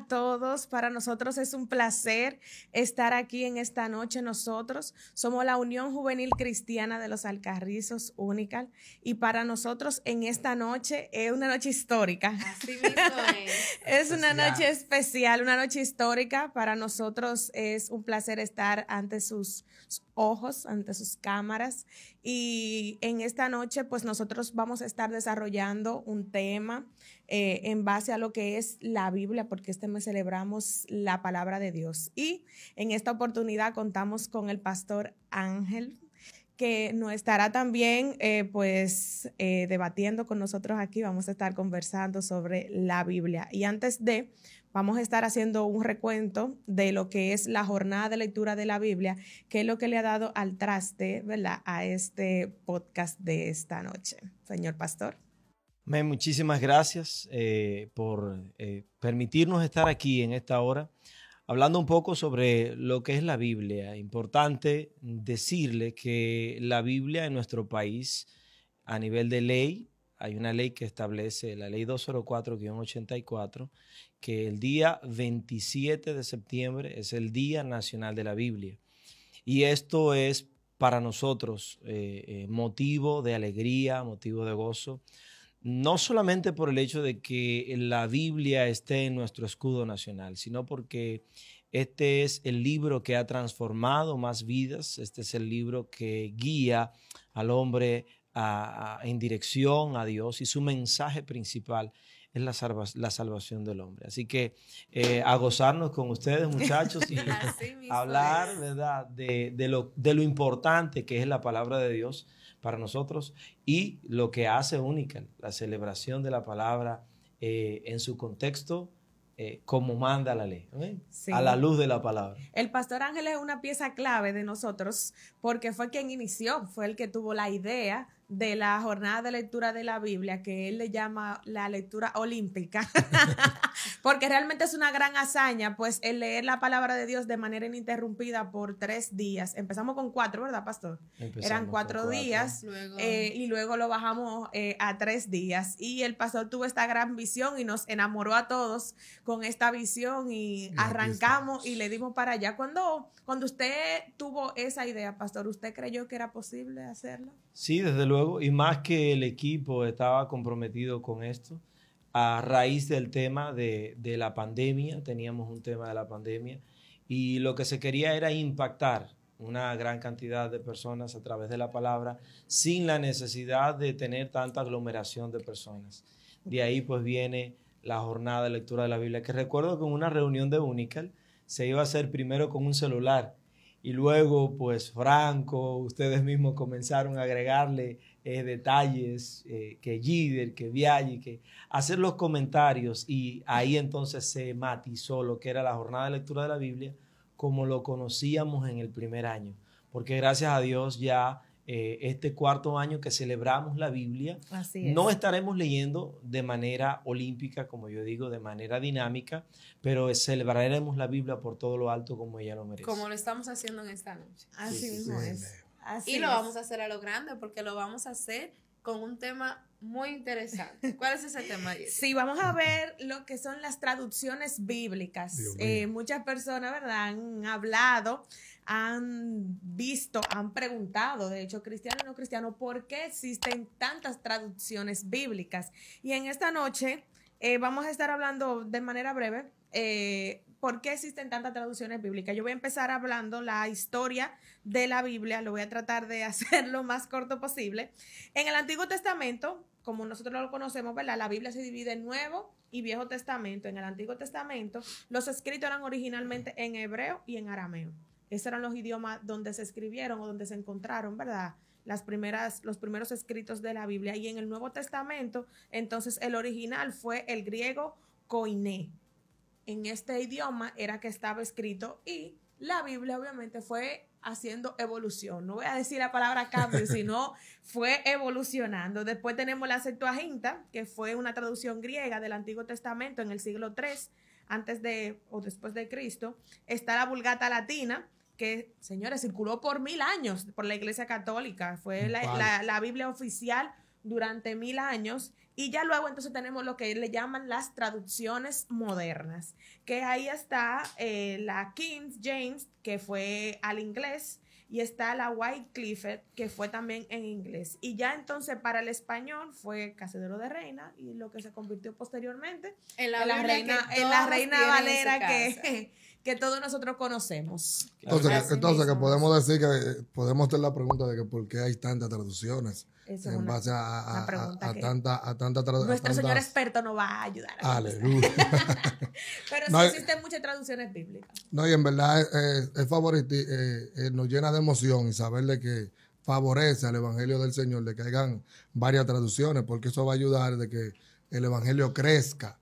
a todos. Para nosotros es un placer estar aquí en esta noche. Nosotros somos la Unión Juvenil Cristiana de los Alcarrizos Unical y para nosotros en esta noche es una noche histórica. Así mismo es. Es una noche especial, una noche histórica. Para nosotros es un placer estar ante sus ojos, ante sus cámaras, y en esta noche pues nosotros vamos a estar desarrollando un tema en base a lo que es la Biblia, porque este mes celebramos la palabra de Dios, y en esta oportunidad contamos con el pastor Ángel, que nos estará también debatiendo con nosotros aquí. Vamos a estar conversando sobre la Biblia, y antes de vamos a estar haciendo un recuento de lo que es la jornada de lectura de la Biblia, que es lo que le ha dado al traste, ¿verdad?, a este podcast de esta noche. Señor pastor. Muchísimas gracias por permitirnos estar aquí en esta hora, hablando un poco sobre lo que es la Biblia. Importante decirle que la Biblia en nuestro país, a nivel de ley, hay una ley que establece, la ley 204-84, que el día 27 de septiembre es el Día Nacional de la Biblia. Y esto es para nosotros motivo de alegría, motivo de gozo, no solamente por el hecho de que la Biblia esté en nuestro escudo nacional, sino porque este es el libro que ha transformado más vidas. Este es el libro que guía al hombre en dirección a Dios, y su mensaje principal es la salvación del hombre. Así que a gozarnos con ustedes, muchachos, y hablar, ¿verdad?, de lo importante que es la palabra de Dios para nosotros y lo que hace única la celebración de la palabra en su contexto, como manda la ley, sí, a la luz de la palabra. El pastor Ángel es una pieza clave de nosotros porque fue quien inició, fue el que tuvo la idea de la jornada de lectura de la Biblia, que él le llama la lectura olímpica, porque realmente es una gran hazaña, pues el leer la palabra de Dios de manera ininterrumpida por 3 días. Empezamos con 4, ¿verdad, pastor? Eran 4 días, y luego lo bajamos a 3 días, y el pastor tuvo esta gran visión y nos enamoró a todos con esta visión, y arrancamos y le dimos para allá. Cuando usted tuvo esa idea, pastor, ¿usted creyó que era posible hacerlo? Sí, desde luego, y más que el equipo estaba comprometido con esto, a raíz del tema de la pandemia. Teníamos un tema de la pandemia y lo que se quería era impactar una gran cantidad de personas a través de la palabra sin la necesidad de tener tanta aglomeración de personas. De ahí pues viene la jornada de lectura de la Biblia, que recuerdo que en una reunión de Unical se iba a hacer primero con un celular, y luego, pues, Franco, ustedes mismos comenzaron a agregarle detalles, que Gider, que Viaggi, que hacer los comentarios, y ahí entonces se matizó lo que era la jornada de lectura de la Biblia como lo conocíamos en el primer año. Porque gracias a Dios ya este 4º año que celebramos la Biblia, no estaremos leyendo de manera olímpica, como yo digo, de manera dinámica, pero celebraremos la Biblia por todo lo alto como ella lo merece. Como lo estamos haciendo en esta noche. Así mismo es. Y lo vamos a hacer a lo grande, porque lo vamos a hacer con un tema muy interesante. ¿Cuál es ese tema? Sí, vamos a ver lo que son las traducciones bíblicas. Muchas personas, ¿verdad?, han hablado, han visto, han preguntado, de hecho, cristiano y no cristiano, ¿por qué existen tantas traducciones bíblicas? Y en esta noche vamos a estar hablando de manera breve ¿por qué existen tantas traducciones bíblicas? Yo voy a empezar hablando la historia de la Biblia, lo voy a tratar de hacer lo más corto posible. En el Antiguo Testamento, como nosotros lo conocemos, ¿verdad?, la Biblia se divide en Nuevo y Viejo Testamento. En el Antiguo Testamento, los escritos eran originalmente en hebreo y en arameo. Esos eran los idiomas donde se escribieron o donde se encontraron, ¿verdad?, los primeros escritos de la Biblia. Y en el Nuevo Testamento, entonces, el original fue el griego koiné. En este idioma era que estaba escrito, y la Biblia obviamente fue haciendo evolución. No voy a decir la palabra cambio, sino fue evolucionando. Después tenemos la Septuaginta, que fue una traducción griega del Antiguo Testamento en el siglo III antes de o después de Cristo. Está la Vulgata Latina, que, señores, circuló por 1000 años por la Iglesia Católica. Fue la Biblia oficial durante 1000 años. Y ya luego entonces tenemos lo que le llaman las traducciones modernas, que ahí está la King James, que fue al inglés, y está la Wycliffe, que fue también en inglés. Y ya entonces para el español fue Casiodoro de Reina, y lo que se convirtió posteriormente en la Reina Valera que todos nosotros conocemos. Entonces que podemos decir que podemos hacer la pregunta de que por qué hay tantas traducciones. Eso en base a tanta traducción. Nuestro señor experto nos va a ayudar. Aleluya. Pero sí existen muchas traducciones bíblicas. No, y en verdad es favorito, nos llena de emoción y saber de que favorece al Evangelio del Señor, de que hayan varias traducciones, porque eso va a ayudar de que el Evangelio crezca.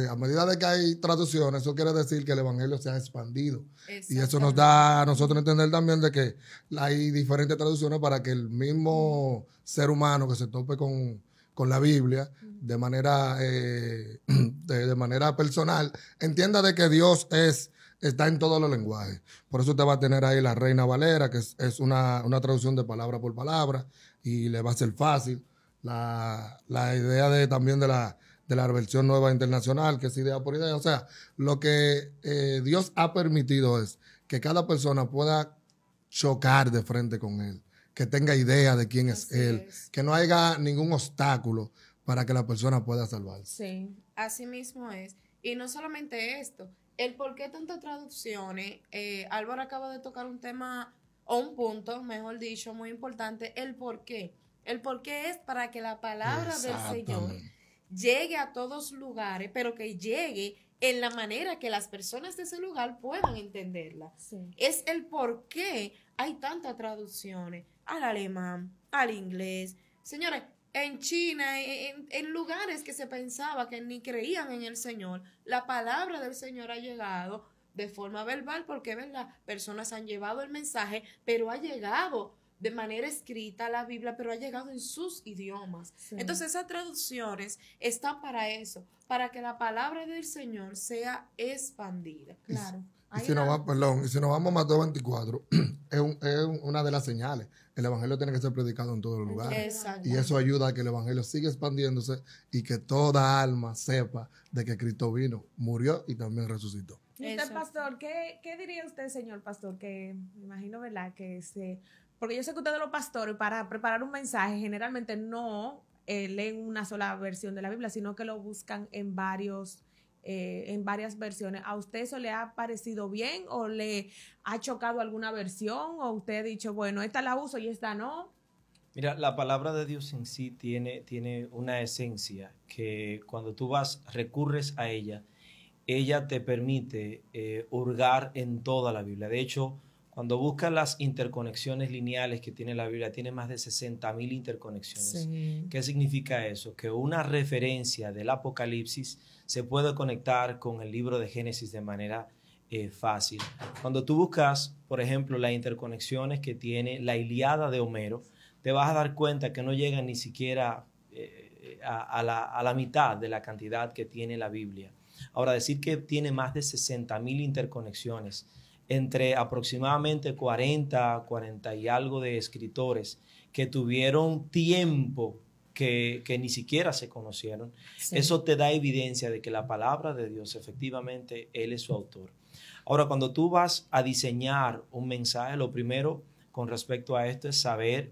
A medida de que hay traducciones, eso quiere decir que el Evangelio se ha expandido. Y eso nos da a nosotros entender también de que hay diferentes traducciones para que el mismo ser humano que se tope con la Biblia de manera personal entienda de que Dios está en todos los lenguajes. Por eso usted va a tener ahí la Reina Valera, que es una traducción de palabra por palabra, y le va a ser fácil. La idea también de la versión nueva internacional, que es idea por idea. O sea, lo que Dios ha permitido es que cada persona pueda chocar de frente con Él, que tenga idea de quién es Él, que no haya ningún obstáculo para que la persona pueda salvarse. Sí, así mismo es. Y no solamente esto, el por qué tantas traducciones. Álvaro acaba de tocar un tema, o un punto, mejor dicho, muy importante, el por qué. El por qué es para que la palabra del Señor llegue a todos lugares, pero que llegue en la manera que las personas de ese lugar puedan entenderla. Sí. Es el por qué hay tantas traducciones al alemán, al inglés. Señores, en China, en lugares que se pensaba que ni creían en el Señor, la palabra del Señor ha llegado de forma verbal, porque ¿verdad? Personas han llevado el mensaje, pero ha llegado de manera escrita la Biblia, pero ha llegado en sus idiomas. Sí. Entonces esas traducciones están para eso, para que la palabra del Señor sea expandida. Claro. Y si nos vamos a Mateo 24, es una de las señales. El Evangelio tiene que ser predicado en todos los lugares. Y eso ayuda a que el Evangelio siga expandiéndose y que toda alma sepa de que Cristo vino, murió y también resucitó. Y usted, pastor, ¿qué diría usted, señor pastor? Que me imagino, ¿verdad? Porque yo sé que ustedes los pastores, para preparar un mensaje, generalmente no leen una sola versión de la Biblia, sino que lo buscan en varias versiones. ¿A usted eso le ha parecido bien o le ha chocado alguna versión? ¿O usted ha dicho, bueno, esta la uso y esta no? Mira, la palabra de Dios en sí tiene una esencia que cuando tú recurres a ella te permite hurgar en toda la Biblia. De hecho, cuando buscas las interconexiones lineales que tiene la Biblia, tiene más de 60,000 interconexiones. Sí. ¿Qué significa eso? Que una referencia del Apocalipsis se puede conectar con el libro de Génesis de manera fácil. Cuando tú buscas, por ejemplo, las interconexiones que tiene la Ilíada de Homero, te vas a dar cuenta que no llegan ni siquiera a la mitad de la cantidad que tiene la Biblia. Ahora, decir que tiene más de 60,000 interconexiones entre aproximadamente 40 y algo de escritores que tuvieron tiempo que ni siquiera se conocieron. Sí. Eso te da evidencia de que la palabra de Dios, efectivamente, Él es su autor. Ahora, cuando tú vas a diseñar un mensaje, lo primero con respecto a esto es saber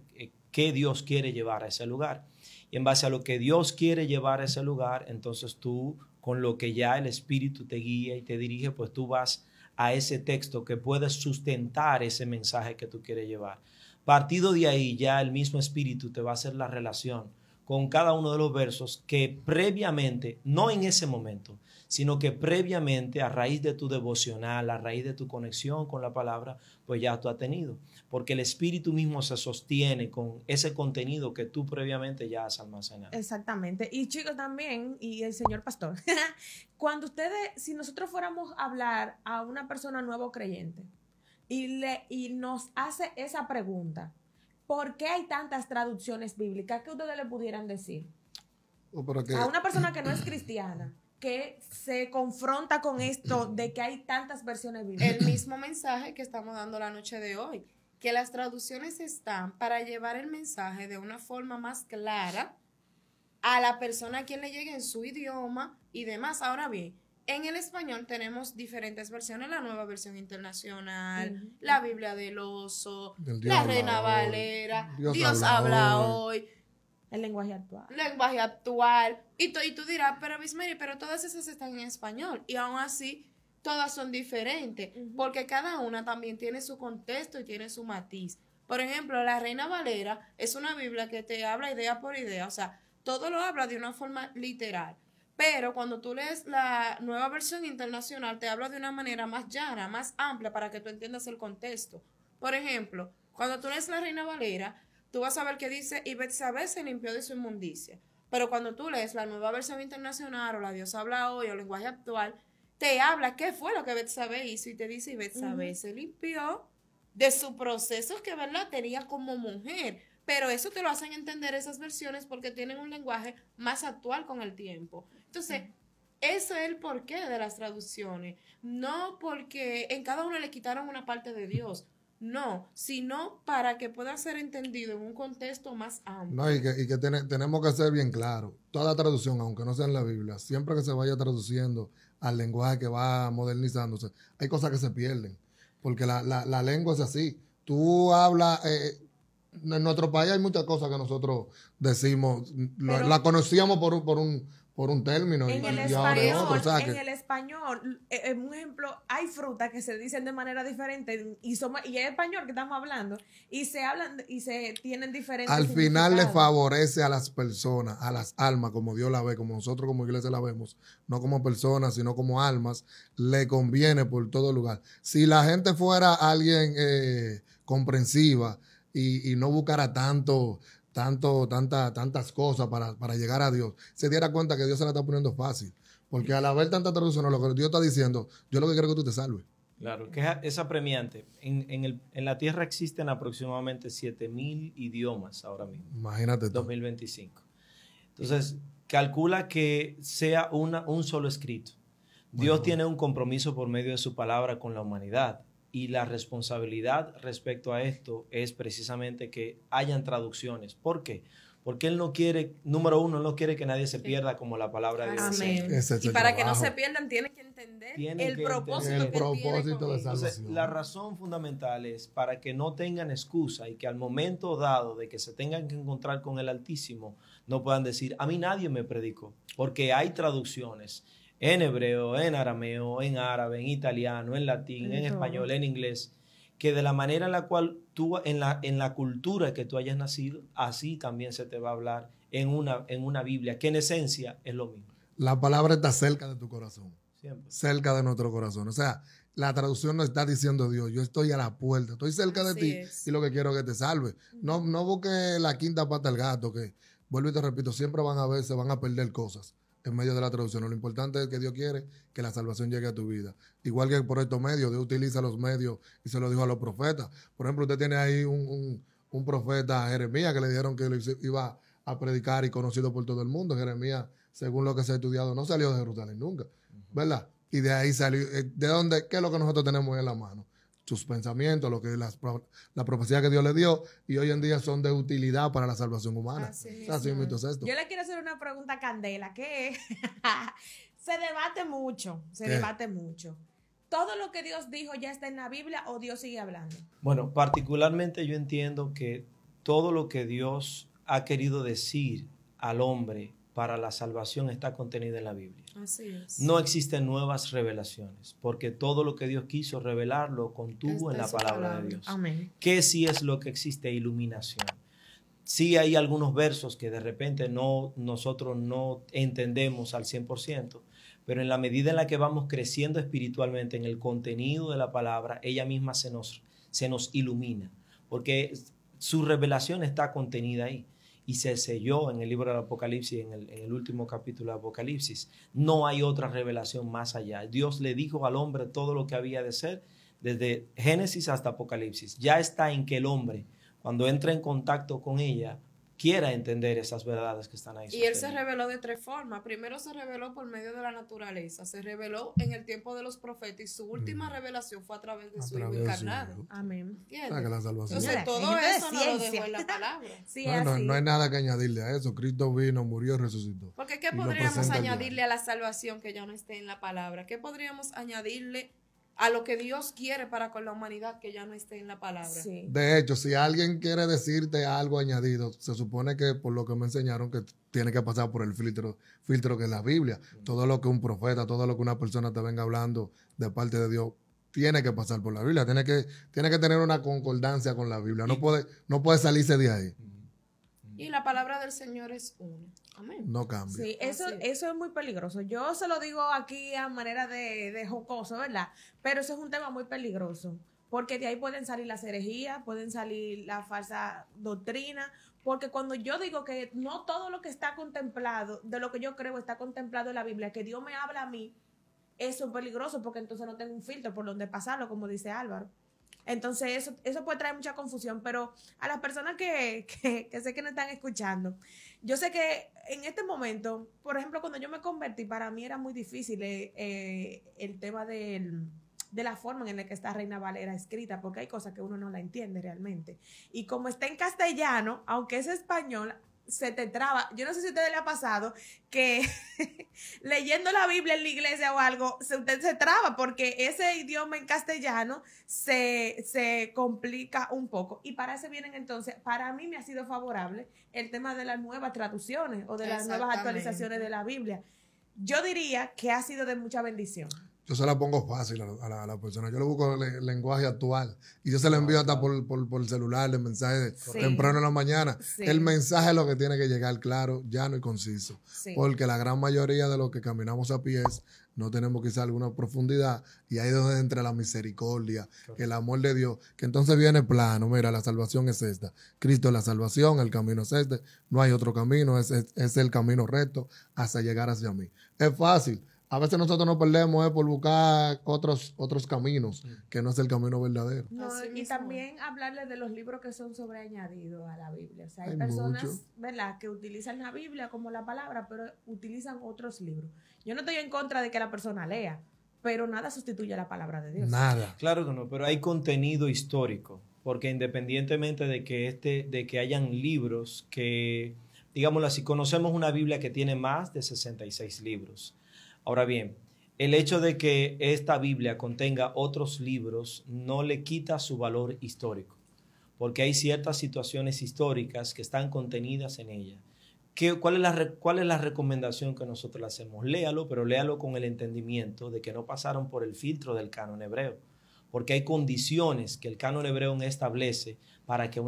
qué Dios quiere llevar a ese lugar. Y en base a lo que Dios quiere llevar a ese lugar, entonces tú, con lo que ya el Espíritu te guía y te dirige, pues tú vas a ese texto que puede sustentar ese mensaje que tú quieres llevar. Partido de ahí, ya el mismo Espíritu te va a hacer la relación con cada uno de los versos que previamente, no en ese momento, sino que previamente, a raíz de tu devocional, a raíz de tu conexión con la palabra, pues ya tú has tenido. Porque el Espíritu mismo se sostiene con ese contenido que tú previamente ya has almacenado. Exactamente. Y chicos también, y el señor pastor, cuando si nosotros fuéramos a hablar a una persona nuevo creyente y nos hace esa pregunta, ¿por qué hay tantas traducciones bíblicas? ¿Qué ustedes le pudieran decir? A una persona que no es cristiana, que se confronta con esto de que hay tantas versiones bíblicas. El mismo mensaje que estamos dando la noche de hoy, que las traducciones están para llevar el mensaje de una forma más clara a la persona a quien le llegue en su idioma y demás. Ahora bien, en el español tenemos diferentes versiones, la nueva versión internacional, la Biblia del Oso, la Reina Valera, Dios habla hoy. El lenguaje actual. Lenguaje actual. Y tú dirás, pero Miss Mary, pero todas esas están en español. Y aún así, todas son diferentes. Porque cada una también tiene su contexto y tiene su matiz. Por ejemplo, la Reina Valera es una Biblia que te habla idea por idea. O sea, todo lo habla de una forma literal. Pero cuando tú lees la nueva versión internacional, te habla de una manera más llana, más amplia, para que tú entiendas el contexto. Por ejemplo, cuando tú lees la Reina Valera, tú vas a ver que dice, y Betsabé se limpió de su inmundicia. Pero cuando tú lees la nueva versión internacional o la Dios habla hoy o lenguaje actual, te habla qué fue lo que Betsabé hizo y te dice, y Betsabé se limpió de su proceso que, ¿verdad?, tenía como mujer. Pero eso te lo hacen entender esas versiones porque tienen un lenguaje más actual con el tiempo. Entonces, eso es el porqué de las traducciones. No porque en cada uno le quitaron una parte de Dios. No, sino para que pueda ser entendido en un contexto más amplio. No, y que tenemos que ser bien claros. Toda traducción, aunque no sea en la Biblia, siempre que se vaya traduciendo al lenguaje que va modernizándose, hay cosas que se pierden. Porque la lengua es así. Tú hablas... en nuestro país hay muchas cosas que nosotros decimos, la conocíamos por un término en y ahora es otro. O sea, en el español, un ejemplo, hay frutas que se dicen de manera diferente y es español que estamos hablando y se hablan y se tienen diferentes al final le favorece a las personas, a las almas, como Dios la ve, como nosotros como iglesia la vemos, no como personas, sino como almas, le conviene por todo lugar. Si la gente fuera alguien comprensiva y no buscara tantas cosas para llegar a Dios, se diera cuenta que Dios se la está poniendo fácil. Porque al haber tantas traducciones, lo que Dios está diciendo, yo lo que quiero es que tú te salves. Claro, que es apremiante. En la Tierra existen aproximadamente 7,000 idiomas ahora mismo. Imagínate tú. 2025. Entonces, calcula que sea un solo escrito. Dios tiene un compromiso por medio de su palabra con la humanidad. Y la responsabilidad respecto a esto es precisamente que hayan traducciones. ¿Por qué? Porque Él no quiere, número uno, Él no quiere que nadie se pierda como la palabra de Dios. Amén. Y para que no se pierdan, tienen que entender el propósito que tiene de salvación. Entonces, la razón fundamental es para que no tengan excusa y que al momento dado de que se tengan que encontrar con el Altísimo, no puedan decir, a mí nadie me predicó. Porque hay traducciones en hebreo, en arameo, en árabe, en italiano, en latín, en español, en inglés, que de la manera en la cual tú, en la cultura que tú hayas nacido, así también se te va a hablar en una Biblia, que en esencia es lo mismo. La palabra está cerca de tu corazón. Siempre. Cerca de nuestro corazón. O sea, la traducción nos está diciendo Dios, yo estoy a la puerta, estoy cerca de ti y lo que quiero es que te salve. No busques la quinta pata del gato, que, vuelvo y te repito, siempre se van a perder cosas en medio de la traducción. Lo importante es que Dios quiere que la salvación llegue a tu vida. Igual que por estos medios, Dios utiliza los medios y se lo dijo a los profetas. Por ejemplo, usted tiene ahí un profeta, Jeremías, que le dijeron que iba a predicar y conocido por todo el mundo. Jeremías, según lo que se ha estudiado, no salió de Jerusalén nunca, ¿verdad? Y de ahí salió. ¿De dónde? ¿Qué es lo que nosotros tenemos en la mano? Sus pensamientos, lo que la profecía que Dios le dio, y hoy en día son de utilidad para la salvación humana. Así mismo es esto. Yo le quiero hacer una pregunta a Candela, que se debate mucho. ¿Todo lo que Dios dijo ya está en la Biblia o Dios sigue hablando? Bueno, particularmente yo entiendo que todo lo que Dios ha querido decir al hombre para la salvación está contenido en la Biblia. Así es. No existen nuevas revelaciones, porque todo lo que Dios quiso revelar lo contuvo en la palabra de Dios. Amén. ¿Qué sí es lo que existe? Iluminación. Sí hay algunos versos que de repente nosotros no entendemos al 100%, pero en la medida en la que vamos creciendo espiritualmente en el contenido de la palabra, ella misma se nos ilumina, porque su revelación está contenida ahí. Y se selló en el libro del Apocalipsis, en el último capítulo de Apocalipsis. No hay otra revelación más allá. Dios le dijo al hombre todo lo que había de ser, desde Génesis hasta Apocalipsis. Ya está en que el hombre, cuando entra en contacto con ella, quiera entender esas verdades que están ahí. Y él se reveló de tres formas. Primero se reveló por medio de la naturaleza, se reveló en el tiempo de los profetas y su última revelación fue a través de su Hijo encarnado. Amén. ¿Entiendes? Que la salvación. Entonces todo eso no lo dejó en la palabra. Sí, No hay nada que añadirle a eso. Cristo vino, murió y resucitó. Porque ¿qué Y lo podríamos presenta el añadirle a la salvación que ya no esté en la palabra? ¿Qué podríamos añadirle a lo que Dios quiere para con la humanidad que ya no esté en la palabra? Sí. De hecho, si alguien quiere decirte algo añadido, se supone que por lo que me enseñaron que tiene que pasar por el filtro que es la Biblia. Todo lo que un profeta, todo lo que una persona te venga hablando de parte de Dios, tiene que pasar por la Biblia. Tiene que tener una concordancia con la Biblia. No puede salirse de ahí. Y la palabra del Señor es una. Amén. No cambia. Sí, eso es muy peligroso. Yo se lo digo aquí a manera de jocoso, ¿verdad? Pero eso es un tema muy peligroso, porque de ahí pueden salir las herejías, pueden salir la falsa doctrina, porque cuando yo digo que no todo lo que está contemplado, de lo que yo creo está contemplado en la Biblia, que Dios me habla a mí, eso es peligroso, porque entonces no tengo un filtro por donde pasarlo, como dice Álvaro. Entonces eso puede traer mucha confusión, pero a las personas que sé que no están escuchando, yo sé que en este momento, por ejemplo, cuando yo me convertí, para mí era muy difícil el tema de la forma en la que está Reina Valera escrita, porque hay cosas que uno no la entiende realmente. Y como está en castellano, aunque es español, se te traba. Yo no sé si a ustedes les ha pasado que leyendo la Biblia en la iglesia o algo, usted se traba porque ese idioma en castellano se complica un poco. Y para eso vienen entonces, para mí me ha sido favorable el tema de las nuevas traducciones o de las nuevas actualizaciones de la Biblia. Yo diría que ha sido de mucha bendición. Yo se la pongo fácil a la persona. Yo le busco el lenguaje actual. Y yo se la envío hasta por el celular, el mensaje temprano en la mañana. Sí. El mensaje es lo que tiene que llegar claro, llano y conciso. Sí. Porque la gran mayoría de los que caminamos a pies no tenemos quizá alguna profundidad. Y ahí es donde entra la misericordia, el amor de Dios. Que entonces viene plano. Mira, la salvación es esta. Cristo es la salvación, el camino es este. No hay otro camino, es el camino recto hasta llegar hacia mí. Es fácil. A veces nosotros nos perdemos por buscar otros caminos, que no es el camino verdadero. No, Así y mismo. también hablarles de los libros que son sobreañadidos a la Biblia. O sea, hay Hay personas, mucho. ¿verdad?, que utilizan la Biblia como la palabra, pero utilizan otros libros. Yo no estoy en contra de que la persona lea, pero nada sustituye a la palabra de Dios. Nada. Claro que no, pero hay contenido histórico, porque independientemente de que hayan libros que, digámoslo así, conocemos una Biblia que tiene más de 66 libros. Ahora bien, el hecho de que esta Biblia contenga otros libros no le quita su valor histórico, porque hay ciertas situaciones históricas que están contenidas en ella. ¿Cuál es la recomendación que nosotros le hacemos? Léalo, pero léalo con el entendimiento de que no pasaron por el filtro del canon hebreo, porque hay condiciones que el canon hebreo establece para que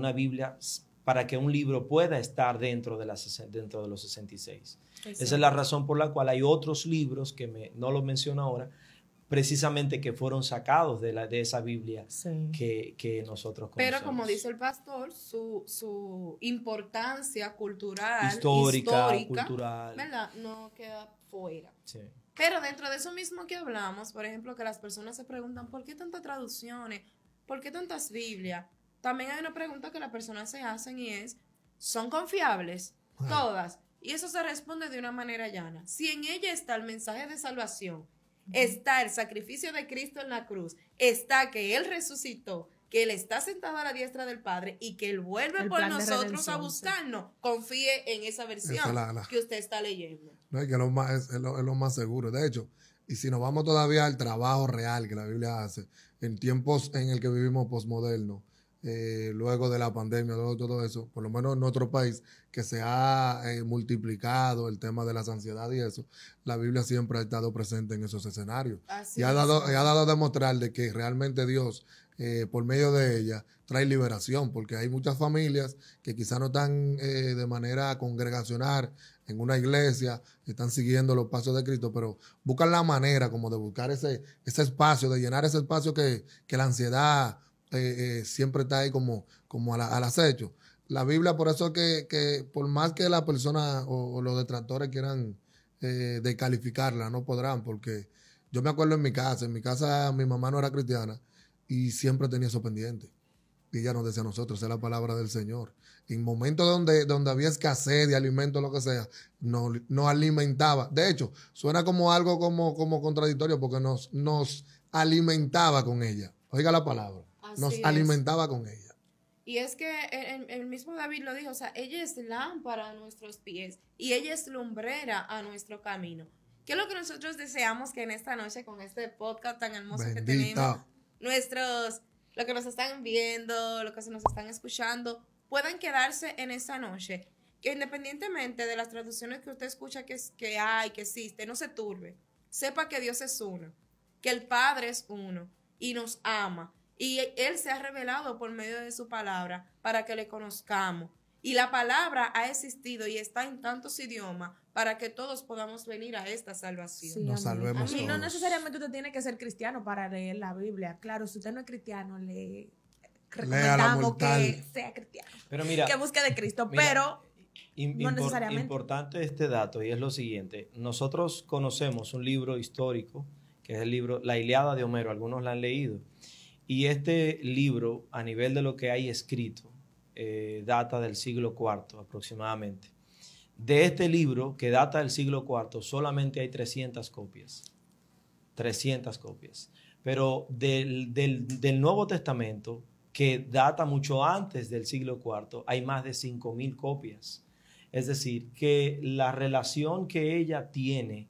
un libro pueda estar dentro de los 66. Exacto. Esa es la razón por la cual hay otros libros que no los menciono ahora, precisamente que fueron sacados de esa Biblia Sí. que nosotros conocemos. Pero como dice el pastor, su importancia cultural, histórica, cultural. ¿verdad?, no queda fuera. Sí. Pero dentro de eso mismo que hablamos, por ejemplo, que las personas se preguntan ¿por qué tantas traducciones? ¿Por qué tantas Biblias? También hay una pregunta que las personas se hacen y es, ¿son confiables? Todas. Y eso se responde de una manera llana. Si en ella está el mensaje de salvación, está el sacrificio de Cristo en la cruz, está que Él resucitó, que Él está sentado a la diestra del Padre y que Él vuelve El por plan de nosotros redención, a buscarnos, confíe en esa versión Esa la- que usted está leyendo. No, es que es lo más seguro. De hecho, y si nos vamos todavía al trabajo real que la Biblia hace, en tiempos en el que vivimos posmodernos, luego de la pandemia, luego de todo eso, por lo menos en nuestro país, que se ha multiplicado el tema de la ansiedad y eso, la Biblia siempre ha estado presente en esos escenarios. Así Y ha dado a demostrar de que realmente Dios, por medio de ella, trae liberación, porque hay muchas familias que quizás no están de manera congregacional en una iglesia, están siguiendo los pasos de Cristo, pero buscan la manera como de buscar ese espacio, de llenar ese espacio que la ansiedad siempre está ahí como al acecho. La Biblia, por eso que por más que la persona o los detractores quieran descalificarla, no podrán, porque yo me acuerdo en mi casa mi mamá no era cristiana y siempre tenía eso pendiente. Y ella nos decía a nosotros, esa es la palabra del Señor. en momentos donde había escasez de alimentos, lo que sea, nos alimentaba. De hecho, suena como algo como contradictorio porque nos alimentaba con ella. Oiga la palabra. Nos alimentaba con ella. Y es que el mismo David lo dijo, o sea, ella es lámpara a nuestros pies y ella es lumbrera a nuestro camino. ¿Qué es lo que nosotros deseamos que en esta noche, con este podcast tan hermoso que tenemos, los que nos están viendo, los que nos están escuchando, puedan quedarse en esta noche? Que independientemente de las traducciones que usted escucha que existe, no se turbe. Sepa que Dios es uno, que el Padre es uno y nos ama. Y Él se ha revelado por medio de su palabra para que le conozcamos. Y la palabra ha existido y está en tantos idiomas para que todos podamos venir a esta salvación. Sí, nos salvemos todos. Y no necesariamente usted tiene que ser cristiano para leer la Biblia. Claro, si usted no es cristiano, le recomendamos que sea cristiano. Pero mira, que busque de Cristo, pero no necesariamente. Importante este dato, y es lo siguiente. Nosotros conocemos un libro histórico, que es el libro La Ilíada de Homero. Algunos la han leído. Y este libro, a nivel de lo que hay escrito, data del siglo IV aproximadamente. De este libro, que data del siglo IV, solamente hay 300 copias. 300 copias. Pero del Nuevo Testamento, que data mucho antes del siglo IV, hay más de 5.000 copias. Es decir, que la relación que ella tiene,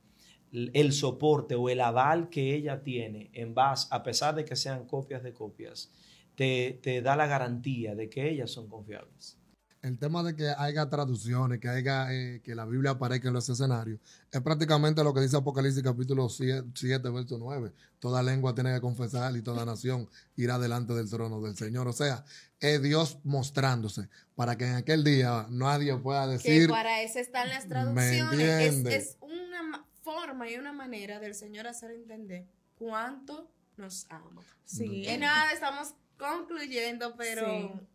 el soporte o el aval que ella tiene en base, a pesar de que sean copias de copias, te da la garantía de que ellas son confiables. El tema de que haya traducciones, que la Biblia aparezca en los escenarios, es prácticamente lo que dice Apocalipsis capítulo 7, verso 9. Toda lengua tiene que confesar y toda nación irá delante del trono del Señor. O sea, es Dios mostrándose para que en aquel día nadie pueda decir... Que para eso están las traducciones. Es una forma y una manera del Señor hacer entender cuánto nos ama. Sí. Y nada, estamos concluyendo, pero... Sí.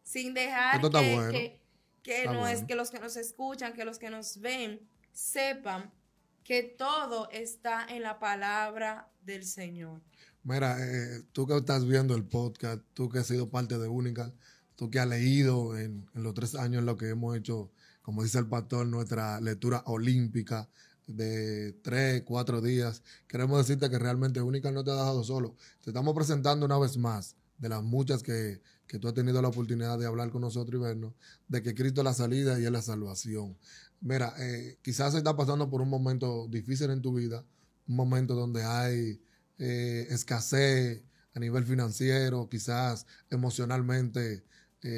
Sin dejar que los que nos escuchan, que los que nos ven, sepan que todo está en la palabra del Señor. Mira, tú que estás viendo el podcast, tú que has sido parte de Única, tú que has leído en los 3 años en lo que hemos hecho, como dice el pastor, nuestra lectura olímpica de 3, 4 días, queremos decirte que realmente Única no te ha dejado solo. Te estamos presentando una vez más, de las muchas que tú has tenido la oportunidad de hablar con nosotros y vernos, de que Cristo es la salida y es la salvación. Mira, quizás estás pasando por un momento difícil en tu vida, un momento donde hay escasez a nivel financiero, quizás emocionalmente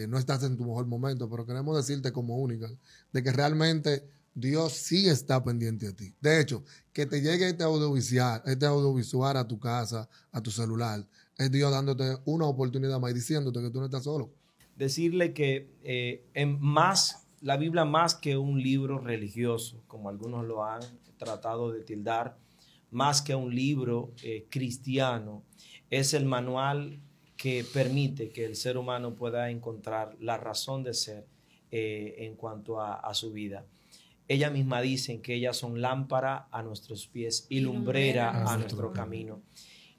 no estás en tu mejor momento, pero queremos decirte como Única, de que realmente Dios sí está pendiente a ti. De hecho, que te llegue este audiovisual a tu casa, a tu celular, es Dios dándote una oportunidad más y diciéndote que tú no estás solo. Decirle que la Biblia, más que un libro religioso, como algunos lo han tratado de tildar, más que un libro cristiano, es el manual que permite que el ser humano pueda encontrar la razón de ser en cuanto a su vida. Ella misma dice que ellas son lámpara a nuestros pies y lumbrera a nuestro camino.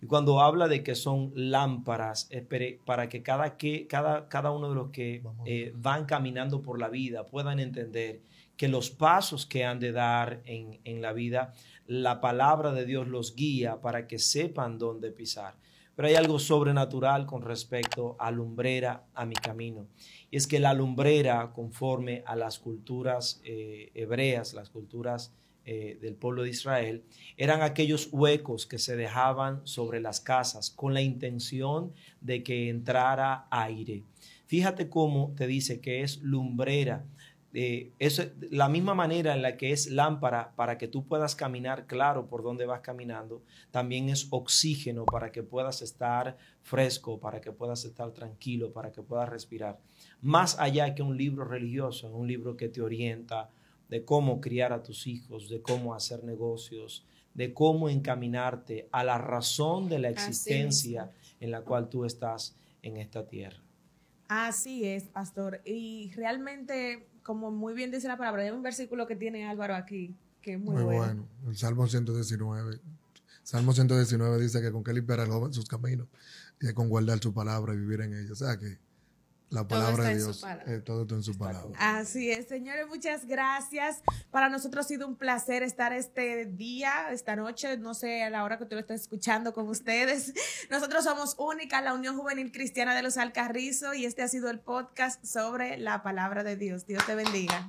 Y cuando habla de que son lámparas, es para que cada uno de los que van caminando por la vida puedan entender que los pasos que han de dar en la vida, la palabra de Dios los guía para que sepan dónde pisar. Pero hay algo sobrenatural con respecto a lumbrera a mi camino. Y es que la lumbrera, conforme a las culturas hebreas, las culturas del pueblo de Israel, eran aquellos huecos que se dejaban sobre las casas con la intención de que entrara aire. Fíjate cómo te dice que es lumbrera. Es la misma manera en la que es lámpara para que tú puedas caminar claro por donde vas caminando, también es oxígeno para que puedas estar fresco, para que puedas estar tranquilo, para que puedas respirar. Más allá que un libro religioso, un libro que te orienta de cómo criar a tus hijos, de cómo hacer negocios, de cómo encaminarte a la razón de la existencia en la cual tú estás en esta tierra. Así es, pastor. Y realmente, como muy bien dice la palabra, hay un versículo que tiene Álvaro aquí, que es muy bueno. El Salmo 119. Salmo 119 dice que con que limpiará el joven sus caminos y con guardar su palabra y vivir en ella. O sea que La palabra de Dios. Todo está en su palabra. Así es, señores, muchas gracias. Para nosotros ha sido un placer estar este día, esta noche, no sé a la hora que tú lo estés escuchando con ustedes. Nosotros somos Única, la Unión Juvenil Cristiana de los Alcarrizos, y este ha sido el podcast sobre la palabra de Dios. Dios te bendiga.